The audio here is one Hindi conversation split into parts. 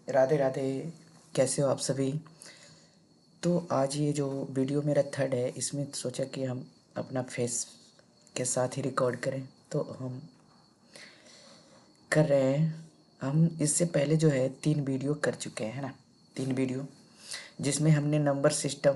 राधे राधे। कैसे हो आप सभी। तो आज ये जो वीडियो मेरा थर्ड है, इसमें सोचा कि हम अपना फेस के साथ ही रिकॉर्ड करें। तो हम कर रहे हैं। हम इससे पहले जो है 3 वीडियो कर चुके हैं, है ना। 3 वीडियो जिसमें हमने नंबर सिस्टम,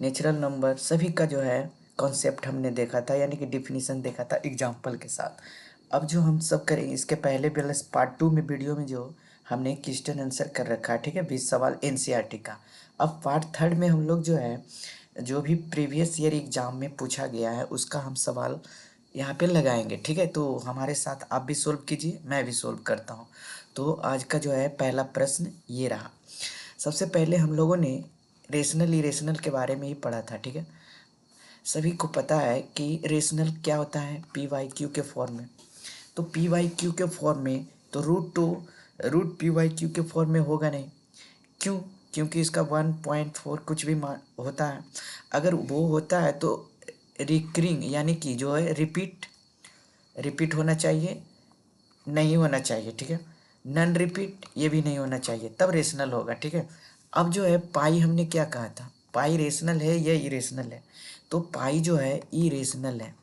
नेचुरल नंबर सभी का जो है कॉन्सेप्ट हमने देखा था, यानी कि डिफिनीसन देखा था एग्जाम्पल के साथ। अब जो हम सब करेंगे, इसके पहले प्लस पार्ट 2 में वीडियो में जो हमने क्वेश्चन आंसर कर रखा है, ठीक है, 20 सवाल एनसीईआरटी का। अब पार्ट थर्ड में हम लोग जो है जो भी प्रीवियस ईयर एग्जाम में पूछा गया है उसका हम सवाल यहाँ पे लगाएंगे, ठीक है। तो हमारे साथ आप भी सोल्व कीजिए, मैं भी सोल्व करता हूँ। तो आज का जो है पहला प्रश्न ये रहा। सबसे पहले हम लोगों ने रेशनल इरेशनल के बारे में ही पढ़ा था, ठीक है। सभी को पता है कि रेशनल क्या होता है, पी वाई क्यू के फॉर्म में। तो पी वाई क्यू के फॉर्म में तो रूट पी वाई क्यू के फॉर्म में होगा नहीं। क्यों? क्योंकि इसका 1.4 कुछ भी मान होता है। अगर वो होता है तो रिकरिंग यानी कि जो है रिपीट होना चाहिए, नहीं होना चाहिए, ठीक है। नन रिपीट ये भी नहीं होना चाहिए, तब रेशनल होगा, ठीक है। अब जो है पाई हमने क्या कहा था, पाई रेशनल है या इरेशनल है। तो पाई जो है इरेशनल है,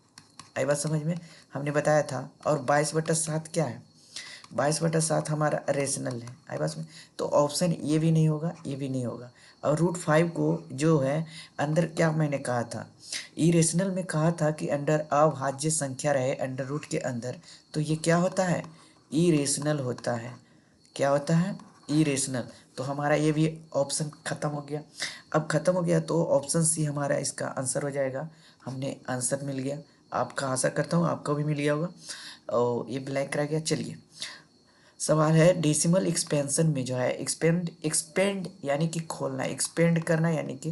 आई बात समझ में। हमने बताया था। और 22/7 क्या है, 22/7 हमारा रेशनल है, आई बात में। तो ऑप्शन ये भी नहीं होगा, ये भी नहीं होगा। और रूट 5 को जो है अंदर क्या मैंने कहा था, इरेशनल में कहा था कि अंडर अभाज्य संख्या रहे अंडर रूट के अंदर, तो ये क्या होता है, इरेशनल होता है। क्या होता है, इरेशनल। तो हमारा ये भी ऑप्शन खत्म हो गया। अब खत्म हो गया तो ऑप्शन सी हमारा इसका आंसर हो जाएगा। हमने आंसर मिल गया। आपका आशा करता हूँ आपको भी मिल गया होगा। और ये ब्लैंक रह गया। चलिए, सवाल है डेसिमल एक्सपेंशन में जो है एक्सपेंड यानी कि खोलना, एक्सपेंड करना यानी कि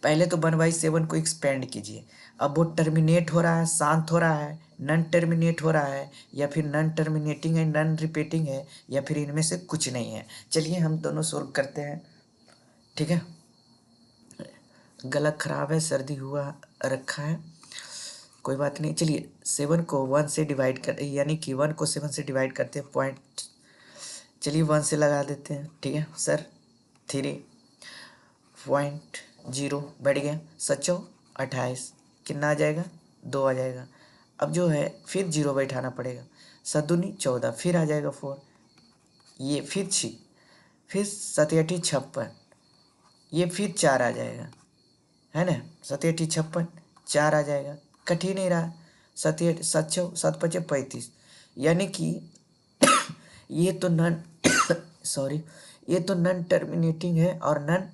पहले तो 1/7 को एक्सपेंड कीजिए। अब वो टर्मिनेट हो रहा है, शांत हो रहा है, नन टर्मिनेट हो रहा है, या फिर नन टर्मिनेटिंग है, नन रिपीटिंग है, या फिर इनमें से कुछ नहीं है। चलिए हम दोनों सोल्व करते हैं, ठीक है। गला खराब है, सर्दी हुआ रखा है, कोई बात नहीं। चलिए 7 को 1 से डिवाइड कर, यानी कि 1 को 7 से डिवाइड करते हैं पॉइंट। चलिए 1 से लगा देते हैं, ठीक है सर। 3.0 बढ़ गया, 7×28 कितना आ जाएगा, 2 आ जाएगा। अब जो है फिर 0 बैठाना पड़ेगा, 7×2 14, फिर आ जाएगा 4, ये फिर 6, फिर 7×8 56, ये फिर 4 आ जाएगा, है ना। 7×8 56, 4 आ जाएगा, कट ही नहीं रहा। 7×8 7 7 5 35, यानी कि ये तो नन सॉरी, ये तो नन टर्मिनेटिंग है और नन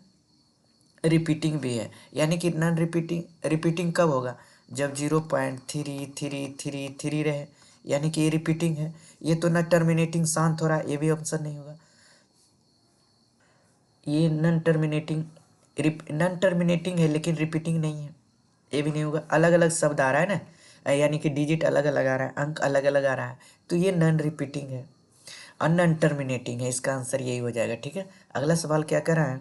रिपीटिंग भी है। यानी कि नन रिपीटिंग कब होगा, जब 0.3333 रहे, यानी कि ये रिपीटिंग है। ये तो न टर्मिनेटिंग शांत हो रहा है, ये भी ऑप्शन नहीं होगा। ये नन टर्मिनेटिंग है लेकिन रिपीटिंग नहीं है, ये भी नहीं होगा। अलग अलग शब्द आ रहा है ना, यानी कि डिजिट अलग अलग आ रहा है, अंक अलग अलग आ रहा है, तो ये नन रिपीटिंग है और नन टर्मिनेटिंग है। इसका आंसर यही हो जाएगा, ठीक है। अगला सवाल क्या कर रहा है,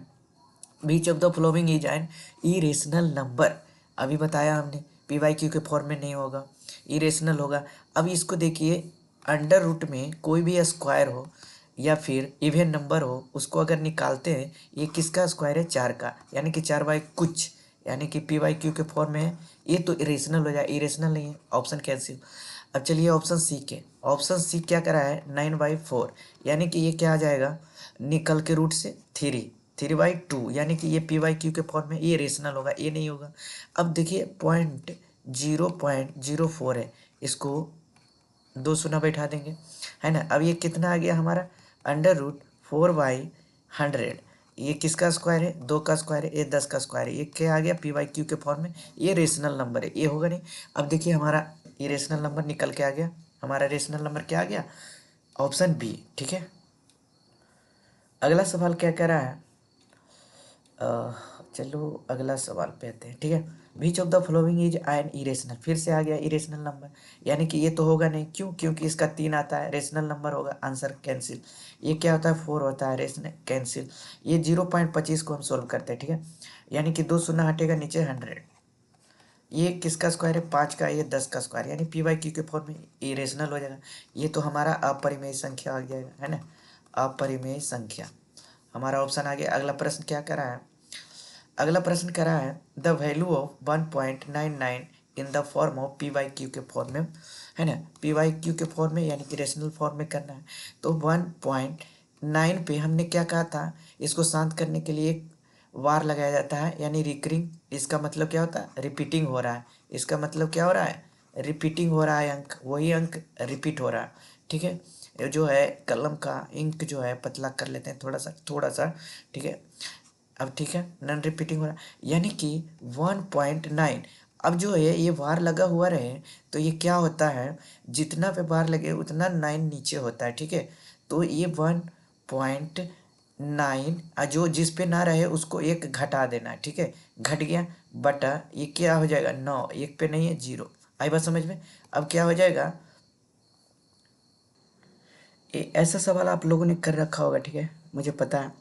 which of the following is an irrational number. अभी बताया हमने पी वाई क्यू के फॉर्म में नहीं होगा, इरेशनल होगा। अब इसको देखिए, अंडर रूट में कोई भी स्क्वायर हो या फिर इवन नंबर हो, उसको अगर निकालते हैं, ये किसका स्क्वायर है, 4 का, यानी कि 4/कुछ, यानी कि पी वाई क्यू के फॉर्म में है। ये तो इरेशनल हो जाए, इरेशनल नहीं है, ऑप्शन कैंसिल। अब चलिए ऑप्शन सी के, ऑप्शन सी क्या करा है, 9/4, यानी कि ये क्या आ जाएगा, निकल के रूट से 3/2, यानी कि ये पी वाई क्यू के फॉर्म में, ये रेशनल होगा, ये नहीं होगा। अब देखिए 0.04 है, इसको 2 शून्य बैठा देंगे, है ना। अब ये कितना आ गया हमारा, √4/100। ये किसका स्क्वायर है, 2 का स्क्वायर है, ये 10 का स्क्वायर है, ये क्या आ गया, पी वाई क्यू के फॉर्म में, ये रेशनल नंबर है, ये होगा नहीं। अब देखिए हमारा ये रेशनल नंबर निकल के आ गया, हमारा रेशनल नंबर क्या आ गया, ऑप्शन बी, ठीक है। अगला सवाल क्या कह रहा है, चलो अगला सवाल पे आते हैं, ठीक है। Which of the following is an irrational, फिर से आ गया इरेशनल नंबर, यानी कि ये तो होगा नहीं। क्यों? क्योंकि इसका 3 आता है, रेशनल नंबर होगा, आंसर कैंसिल। ये क्या होता है, 4 होता है, रेशनल कैंसिल। ये 0.25 को हम सोल्व करते हैं, ठीक है। यानी कि 2 शून्य हटेगा, नीचे 100। ये किसका स्क्वायर है, 5 का, ये 10 का स्क्वायर, यानी पी वाई क्यू के फॉर्म में इरेशनल हो जाएगा। ये तो हमारा अपरिमेय संख्या आ जाएगा, है ना। अपरिमेय संख्या। हमारा ऑप्शन आ गया। अगला प्रश्न क्या करा है, अगला प्रश्न करा है the value of 1.99 in the form of P Y Q के फॉर्म में, है ना, पी वाई क्यू के फॉर्म में यानी कि रेशनल फॉर्म में करना है। तो 1.9 पे हमने क्या कहा था, इसको शांत करने के लिए एक वार लगाया जाता है यानी रिकरिंग। इसका मतलब क्या होता है, रिपीटिंग हो रहा है। इसका मतलब क्या हो रहा है, रिपीटिंग हो रहा है, अंक वही अंक रिपीट हो रहा है। ठीक है, ये जो है कलम का इंक जो है पतला कर लेते हैं थोड़ा सा थोड़ा सा। ठीक है, अब ठीक है, नॉन रिपीटिंग हो रहा है यानी कि 1.9। अब जो है ये बार लगा हुआ रहे तो ये क्या होता है, जितना पे बार लगे उतना 9 नीचे होता है। ठीक है, तो ये 1.9 जो जिस पे ना रहे उसको एक घटा देना है। ठीक है, घट गया बटा ये क्या हो जाएगा 9, एक पे नहीं है 0। आई बात समझ में। अब क्या हो जाएगा, ऐसा सवाल आप लोगों ने कर रखा होगा, ठीक है, मुझे पता है।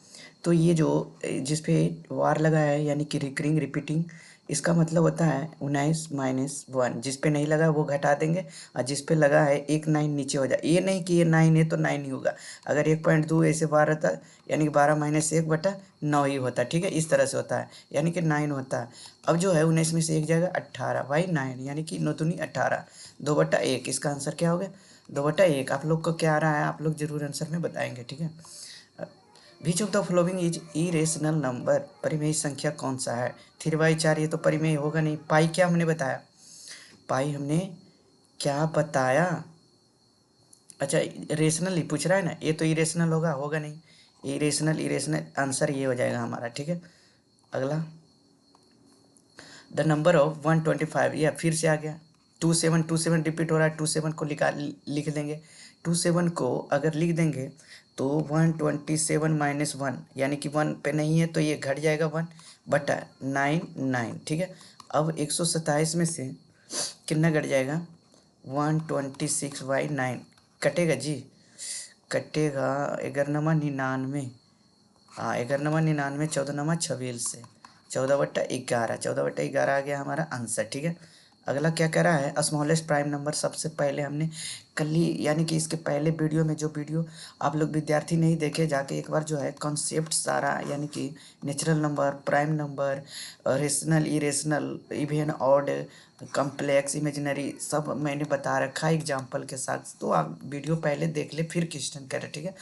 तो ये जो जिस पे वार लगा है यानी कि रिकरिंग रिपीटिंग, इसका मतलब होता है 19-1। जिस पे नहीं लगा वो घटा देंगे, और जिस पे लगा है एक 9 नीचे हो जाए। ये नहीं कि ये 9 है तो 9 ही होगा। अगर 1.2 ऐसे बार रहता यानी कि 12-1/9 ही होता। ठीक है, इस तरह से होता है यानी कि 9 होता है। अब जो है 19 में से एक जाएगा 18 बाई 9 यानी कि 9 दूनी 18, 2/1। इसका आंसर क्या हो गया, 2/1। आप लोग को क्या आ रहा है आप लोग जरूर आंसर में बताएंगे। ठीक है, which of the following is irrational number, परिमेय संख्या कौन सा है। 3/4 ये तो परिमेय होगा नहीं। पाई क्या हमने बताया, पाई हमने क्या बताया, अच्छा रेशनल ही पूछ रहा है ना, ये तो इरेशनल होगा, होगा नहीं। इरेशनल इरेशनल आंसर ये हो जाएगा हमारा। ठीक है, अगला द नंबर ऑफ 125, या फिर से आ गया 27 रिपीट हो रहा है। 27 को लिख देंगे। 27 को अगर लिख देंगे तो 127 - 1 यानी कि 1 पे नहीं है तो ये घट जाएगा 1 बटा 9। ठीक है, अब 127 में से कितना घट जाएगा, 126/9 कटेगा जी, कटेगा 11×99। हाँ 11×99, 14×26 से 14/11, 14/11 आ गया हमारा आंसर। ठीक है, अगला क्या कह रहा है, स्मॉलेस्ट प्राइम नंबर। सबसे पहले हमने कल ही यानी कि इसके पहले वीडियो में, जो वीडियो आप लोग विद्यार्थी नहीं देखे, जाके एक बार जो है कॉन्सेप्ट सारा यानी कि natural number, prime number, rational irrational, even odd, complex, imaginary, सब मैंने बता रखा है एग्जाम्पल के साथ। तो आप वीडियो पहले देख ले फिर क्वेश्चन करें। ठीक है,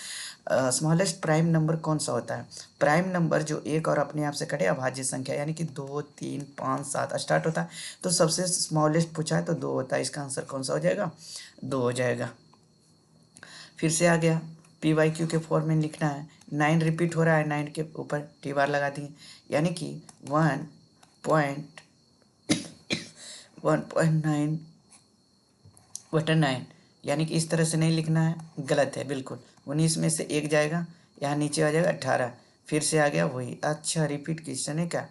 स्मॉलेस्ट प्राइम नंबर कौन सा होता है, प्राइम नंबर जो एक और अपने आप से कटे अभाज्य संख्या यानी कि 2, 3, 5, 7 स्टार्ट होता है। तो सबसे स्मॉलेस्ट पूछा है तो 2 होता है। इसका आंसर कौन सा हो जाएगा, 2 हो जाएगा। फिर से आ गया पी वाई क्यू के फॉर्म में लिखना है। 9 रिपीट हो रहा है, 9 के ऊपर टी बार लगा दिए यानी कि 1.9 यानी कि इस तरह से नहीं लिखना है, गलत है बिल्कुल। 19 में से एक जाएगा, यहाँ नीचे आ जाएगा 18। फिर से आ गया वही, अच्छा रिपीट क्वेश्चन है क्या,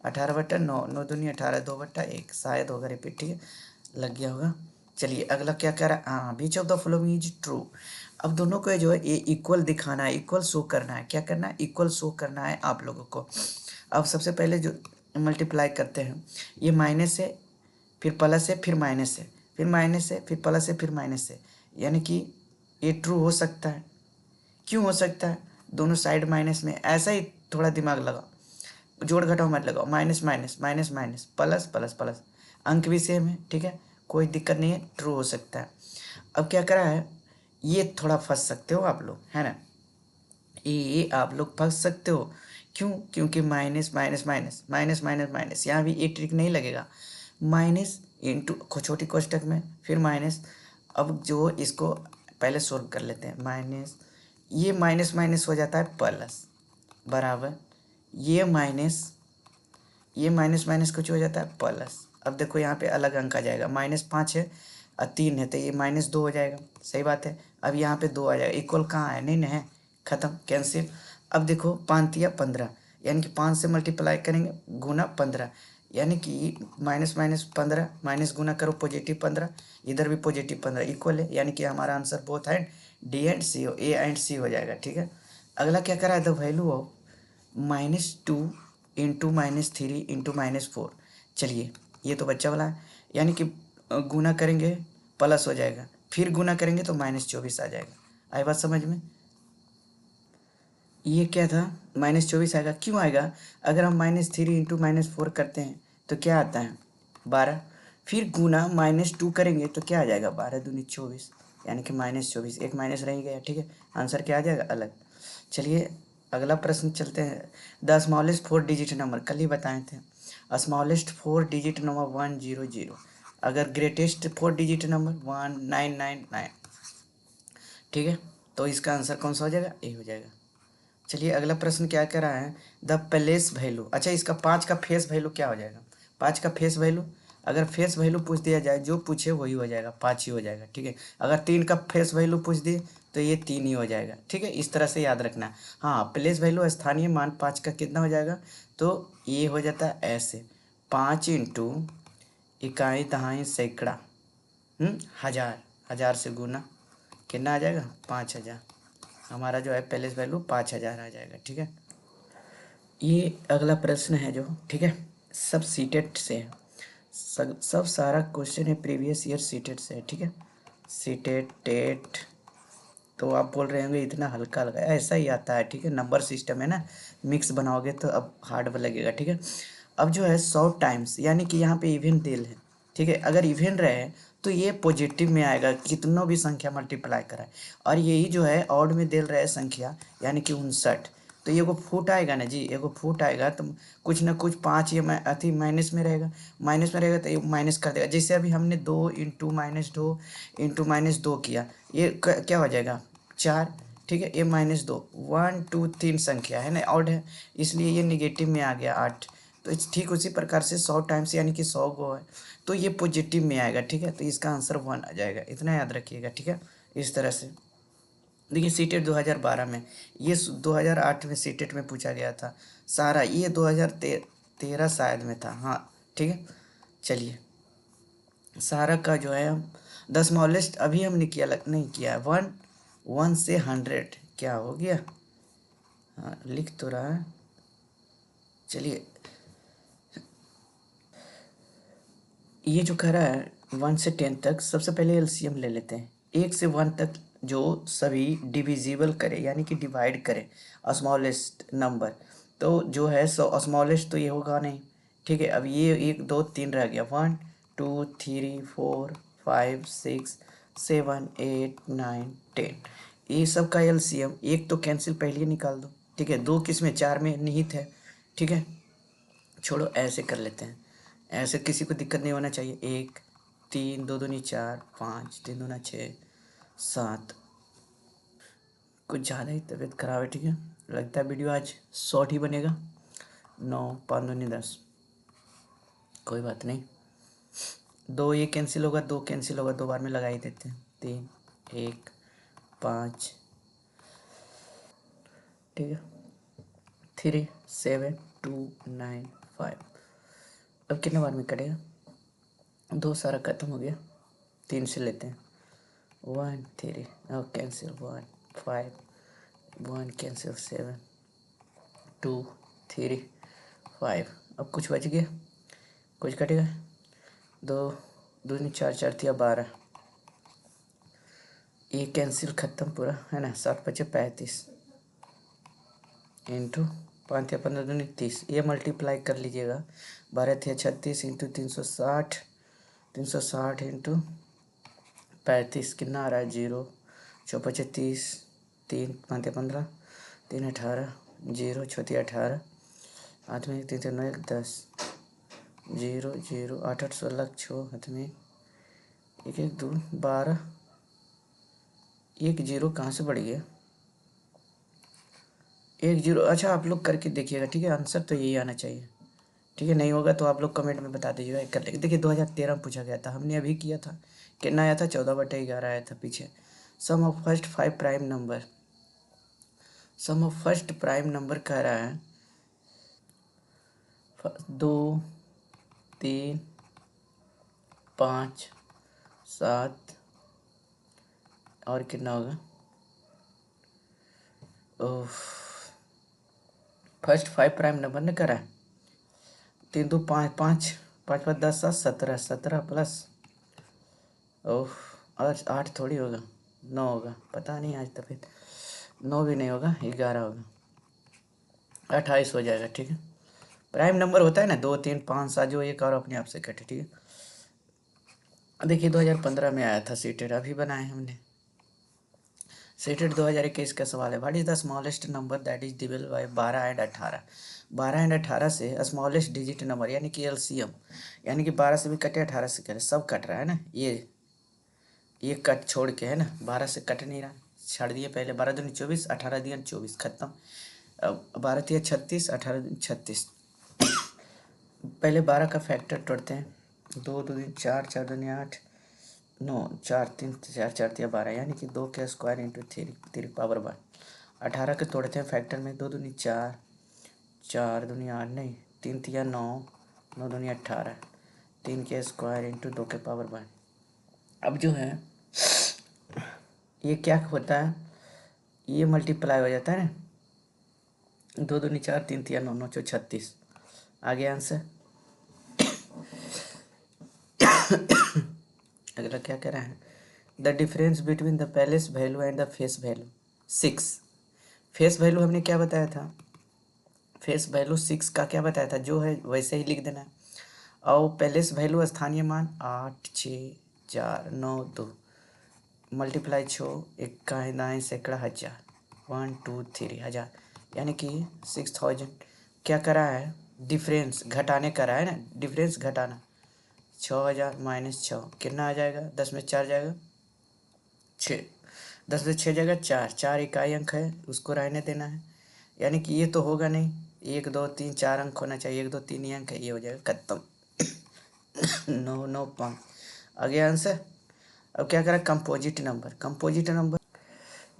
18/9, 9 दूनी 18, 2/1 शायद होगा रिपीट। ठीक है, लग गया होगा। चलिए अगला क्या कह रहा है, हाँ which of the following is true. अब दोनों को जो है ये इक्वल दिखाना है, इक्वल शो करना है। क्या करना है, इक्वल शो करना है आप लोगों को। अब सबसे पहले जो मल्टीप्लाई करते हैं, ये माइनस है फिर प्लस है फिर माइनस है फिर माइनस है फिर प्लस है फिर माइनस है, यानी कि ये ट्रू हो सकता है। क्यों हो सकता है, दोनों साइड माइनस में, ऐसा ही थोड़ा दिमाग लगाओ, जोड़ घटाओ मत लगाओ, minus minus minus minus plus plus plus, अंक भी सेम है। ठीक है, कोई दिक्कत नहीं है, ट्रू हो सकता है। अब क्या करा है, ये थोड़ा फंस सकते हो आप लोग, है ना, ये आप लोग फंस सकते हो। क्यों, क्योंकि minus minus minus minus minus minus, यहाँ भी ये ट्रिक नहीं लगेगा। माइनस इंटू छोटी कोष्टक में फिर माइनस। अब जो इसको पहले सोल्व कर लेते हैं, माइनस, ये माइनस माइनस हो जाता है प्लस, बराबर ये माइनस माइनस कुछ हो जाता है प्लस। अब देखो यहाँ पे अलग अंक आ जाएगा, -5 है और 3 है तो ये -2 हो जाएगा, सही बात है। अब यहाँ पे 2 आ जाएगा, इक्वल कहाँ है, नहीं है, खत्म, कैंसिल। अब देखो 5×3 = 15 यानी कि 5 से मल्टीप्लाई करेंगे गुना 15 यानी कि -15 माइनस गुना करो +15, इधर भी +15 इक्वल है, यानी कि हमारा आंसर बोथ है D and C, A and C हो जाएगा। ठीक है, अगला क्या करा है, the value of -2 into -3 into -4। चलिए ये तो बच्चा वाला है, यानी कि गुना करेंगे प्लस हो जाएगा, फिर गुना करेंगे तो -24 आ जाएगा। आई बात समझ में। ये क्या था, -24 आएगा। क्यों आएगा? अगर हम -3 इंटू -4 करते हैं तो क्या आता है, 12। फिर गुना -2 करेंगे तो क्या आ जाएगा, 12 दूनी 24, यानी कि -24, एक माइनस रह गया। ठीक है, आंसर क्या आ जाएगा, अलग। चलिए अगला प्रश्न चलते हैं। द स्मॉलेस्ट 4 डिजिट नंबर, कल ही बताए थे। स्मॉलेस्ट 4 डिजिट नंबर 100, अगर ग्रेटेस्ट 4 डिजिट नंबर 1999। ठीक है, तो इसका आंसर कौन सा हो जाएगा, ए हो जाएगा। चलिए अगला प्रश्न क्या कह रहा है, द प्लेस वैल्यू। अच्छा, इसका 5 का फेस वैल्यू क्या हो जाएगा, 5 का फेस वैल्यू। अगर फेस वैल्यू पूछ दिया जाए, जो पूछे वही हो जाएगा, 5 ही हो जाएगा। ठीक है, अगर 3 का फेस वैल्यू पूछ दिए तो ये 3 ही हो जाएगा। ठीक है, इस तरह से याद रखना। हाँ, प्लेस वैल्यू स्थानीय मान 5 का कितना हो जाएगा, तो ये हो जाता है ऐसे, 5 इंटू इकाई दहाई सैकड़ा, हज़ार, हज़ार से गुना कितना आ जाएगा, 5000। हमारा जो है प्लेस वैल्यू 5000 आ जाएगा। ठीक है, ये अगला प्रश्न है जो, ठीक है, सब सीटेट से है। सब सारा क्वेश्चन है प्रीवियस ईयर सीटेट से है। ठीक है, सीटेट टेट। तो आप बोल रहे होंगे इतना हल्का लगा, ऐसा ही आता है। ठीक है, नंबर सिस्टम है ना, मिक्स बनाओगे तो अब हार्ड लगेगा। ठीक है, अब जो है 100 टाइम्स, यानी कि यहाँ पे इवन डेल है। ठीक है, अगर इवन रहे तो ये पॉजिटिव में आएगा, कितनों भी संख्या मल्टीप्लाई कराए। और यही जो है ऑड में डेल रहे संख्या, यानी कि 59, तो ये को फुट आएगा ना जी, एगो फुट आएगा तो कुछ ना कुछ 5 ये अति माइनस में रहेगा, माइनस में रहेगा तो ये माइनस कर देगा। जैसे अभी हमने 2 इंटू -2 इंटू -2 किया, ये क्या हो जाएगा, 4। ठीक है, ये -2, 1 2 3 संख्या है ना, ऑड है, इसलिए ये निगेटिव में आ गया 8। तो ठीक उसी प्रकार से 100 टाइम्स, यानी कि 100 गो है तो ये पॉजिटिव में आएगा। ठीक है, तो इसका आंसर 1 आ जाएगा, इतना याद रखिएगा। ठीक है, इस तरह से। देखिए सीटेट 2012 में, ये 2008 में सीटेट में पूछा गया था सारा, ये 2013 शायद में था। हाँ ठीक है, चलिए सारा का जो है हम 10 स्मॉलेस्ट अभी हमने किया नहीं किया है, 1 से 100 क्या हो गया, हाँ लिख तो रहा है। चलिए ये जो कह रहा है 1 से 10 तक, सबसे पहले एलसीएम ले लेते हैं। 1 से 1 तक जो सभी डिविजिबल करे, यानी कि डिवाइड करे स्मॉलेस्ट नंबर, तो जो है स्मॉलेस्ट तो ये होगा नहीं। ठीक है, अब ये 1 2 3 रह गया, 1 2 3 4 5 6 7 8 9 10, ये सब का एलसीएम। एक तो कैंसिल पहले ही निकाल दो। ठीक है, दो किस में, 4 में निहित है। ठीक है, छोड़ो ऐसे कर लेते हैं, ऐसे किसी को दिक्कत नहीं होना चाहिए। 1 3 2 दूनी 4 5 3 दूना 6 7, कुछ ज़्यादा ही तबीयत खराब है। ठीक है, लगता है वीडियो आज शॉर्ट ही बनेगा। 9 5 दूनी 10, कोई बात नहीं। 2 ये कैंसिल होगा, 2 कैंसिल होगा, 2 बार में लगा ही देते हैं। 3 1 5, ठीक है, 3 7 2 9 5। अब कितने बार में कटेगा, 2 सारा खत्म हो गया, 3 से लेते हैं। 1 3, अब कैंसिल 1 5, 1 कैंसिल 7 2 3 5। अब कुछ बच गया, कुछ कटेगा, 2 दूनी 4 4 थी, 12, ये कैंसिल खत्म पूरा है ना। 7 बचे 35 इंटू 5 या 15 दूनी 30, ये मल्टीप्लाई कर लीजिएगा। 12 थे 36 इंटू 360, 360 इंटू 35 कितना आ रहा है, 0 चौपचे 30, 3 5 15, 3 18, 0 छोटी 18, हाथ में 3 3 9 1 10, 0 0 8 8 16 छो हाथ में 1 1 2 12, 1 0 कहाँ से बढ़ गया, 1 0। अच्छा आप लोग करके देखिएगा। ठीक है, आंसर तो यही आना चाहिए। ठीक है, नहीं होगा तो आप लोग कमेंट में बता दीजिएगा, कर लेंगे। देखिए 2013 में पूछा गया था, हमने अभी किया था, कितना आया था, 14/11 आया था पीछे। Sum of first 5 prime number, sum of first prime number कह रहा है 2 3 5 7, और कितना होगा, फर्स्ट 5 प्राइम नंबर ने करा है। 3 2 5 5 5 5 10 7 17, 17 प्लस, ओह, और 8 थोड़ी होगा, 9 होगा, पता नहीं आज तक, 9 भी नहीं होगा, 11 होगा। 28 हो जाएगा, ठीक है। प्राइम नंबर होता है ना 2 3 5 7, जो एक और अपने आप से कटे, ठीक है। देखिए 2015 में आया था सीटेड, अभी बनाए हमने। सीटेड 2021 का सवाल है। What is the smallest number that is divisible by 12 and 18। 12 and 18 से स्मॉलेस्ट डिजिट नंबर यानी कि एलसीएम, यानी कि 12 से भी कटे 18 से कटे, सब कट रहा है ना। ये कट छोड़ के है ना, 12 से कट नहीं रहा, छाड़ दिए पहले। 12 दूनी 24, 18 दिया 24, खत्म। अब 12 तिया 36, 18 दूनी 36। पहले 12 का फैक्टर तोड़ते हैं। 2 दूनी 4, 4 दूनी 8, 9, 4 3 4 4 तिया 12, यानी कि 2 के स्क्वायर इंटू 3 3 पावर 12। 18 के तोड़ते हैं फैक्टर में। 2 दूनी 4, 4 दूनी 8, नहीं 3 तिया 9, 9 दूनी 18, 3 के स्क्वायर इंटू 2 के पावर 12। अब जो है ये क्या होता है, ये मल्टीप्लाई हो जाता है ना। 2 दूनी 4, 3 तिया 9, 9 चौ 36। आगे आंसर। अगला क्या कह रहा है, the difference between the palace value and the face value 6। Face value हमने क्या बताया था, फेस वैल्यू 6 का क्या बताया था, जो है वैसे ही लिख देना है। और पैलेस वैल्यू स्थानीय मान 8 6 4 9 2 मल्टीप्लाई 6 इक्का दाएँ सैकड़ा हजार, 1 2 3 हजार, यानी कि 6000। क्या करा है, डिफरेंस घटाने करा है ना, डिफरेंस घटाना। 6000 माइनस 6 कितना आ जाएगा, 10 में 4 जाएगा 6, 10 में 6 जाएगा 4, 4 इकाई अंक है, उसको रहने देना है। यानी कि ये तो होगा नहीं, 1 2 3 4 अंक होना चाहिए, 1 2 3 ही अंक है, ये हो जाएगा खत्म। 9 9 5 आगे आंसर। अब क्या करा, कंपोजिट नंबर। कंपोजिट नंबर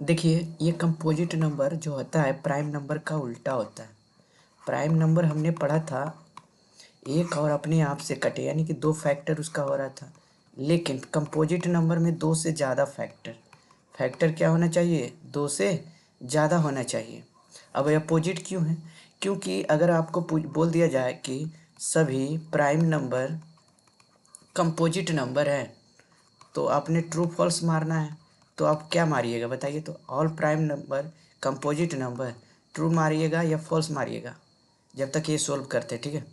देखिए, ये कंपोजिट नंबर जो होता है प्राइम नंबर का उल्टा होता है। प्राइम नंबर हमने पढ़ा था एक और अपने आप से कटे, यानी कि 2 फैक्टर उसका हो रहा था। लेकिन कंपोजिट नंबर में 2 से ज़्यादा फैक्टर, फैक्टर क्या होना चाहिए, 2 से ज़्यादा होना चाहिए। अब अपोजिट क्यों है, क्योंकि अगर आपको बोल दिया जाए कि सभी प्राइम नंबर कंपोजिट नंबर है, तो आपने ट्रू फॉल्स मारना है। तो आप क्या मारिएगा बताइए, तो all prime number composite number, true मारिएगा या फॉल्स मारिएगा, जब तक ये सोल्व करते, ठीक है।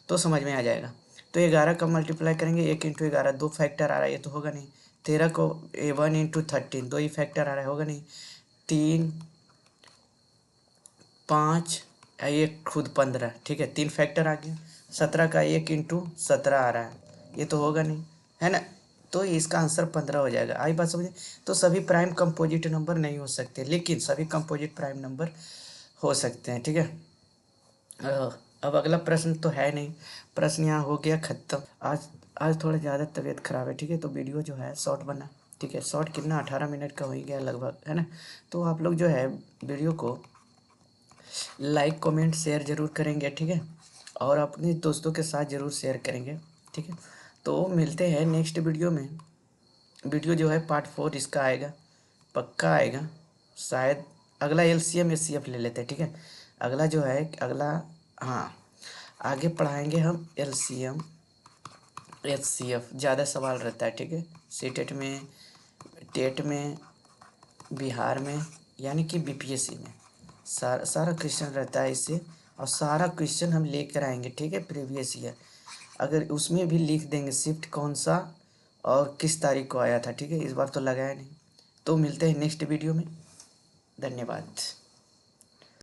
तो समझ में आ जाएगा। तो 11 का मल्टीप्लाई करेंगे, 1 इंटू 11, 2 फैक्टर आ रहा है, ये तो होगा नहीं। 13 को 1 इंटू 13, 2 ही फैक्टर आ रहा है, होगा नहीं। 3 5 1 खुद 15, ठीक है, 3 फैक्टर आ गया। 17 का 1 इंटू 17 आ रहा है, ये तो होगा नहीं, है ना। तो इसका आंसर 15 हो जाएगा। आई बात समझे। तो सभी प्राइम कंपोजिट नंबर नहीं हो सकते, लेकिन सभी कंपोजिट प्राइम नंबर हो सकते हैं, ठीक है। अब अगला प्रश्न तो है नहीं, प्रश्न यहाँ हो गया ख़त्म। आज थोड़ा ज़्यादा तबीयत ख़राब है, ठीक है। तो वीडियो जो है शॉर्ट बना, ठीक है। शॉर्ट कितना 18 मिनट का हो ही गया लगभग, है ना। तो आप लोग जो है वीडियो को लाइक कमेंट शेयर ज़रूर करेंगे, ठीक है। और अपने दोस्तों के साथ ज़रूर शेयर करेंगे, ठीक है। तो मिलते हैं नेक्स्ट वीडियो में। वीडियो जो है पार्ट 4 इसका आएगा, पक्का आएगा शायद। अगला एलसीएम एचसीएफ ले लेते हैं, ठीक है। अगला जो है अगला, हाँ, आगे पढ़ाएंगे हम एलसीएम एचसीएफ, ज़्यादा सवाल रहता है, ठीक है। सीटेट में, टेट में, बिहार में, यानी कि बीपीएससी में सारा क्वेश्चन रहता है इससे। और सारा क्वेश्चन हम लेकर आएंगे, ठीक है, प्रीवियस ईयर। अगर उसमें भी लिख देंगे शिफ्ट कौन सा और किस तारीख को आया था, ठीक है। इस बार तो लगाया नहीं। तो मिलते हैं नेक्स्ट वीडियो में, धन्यवाद।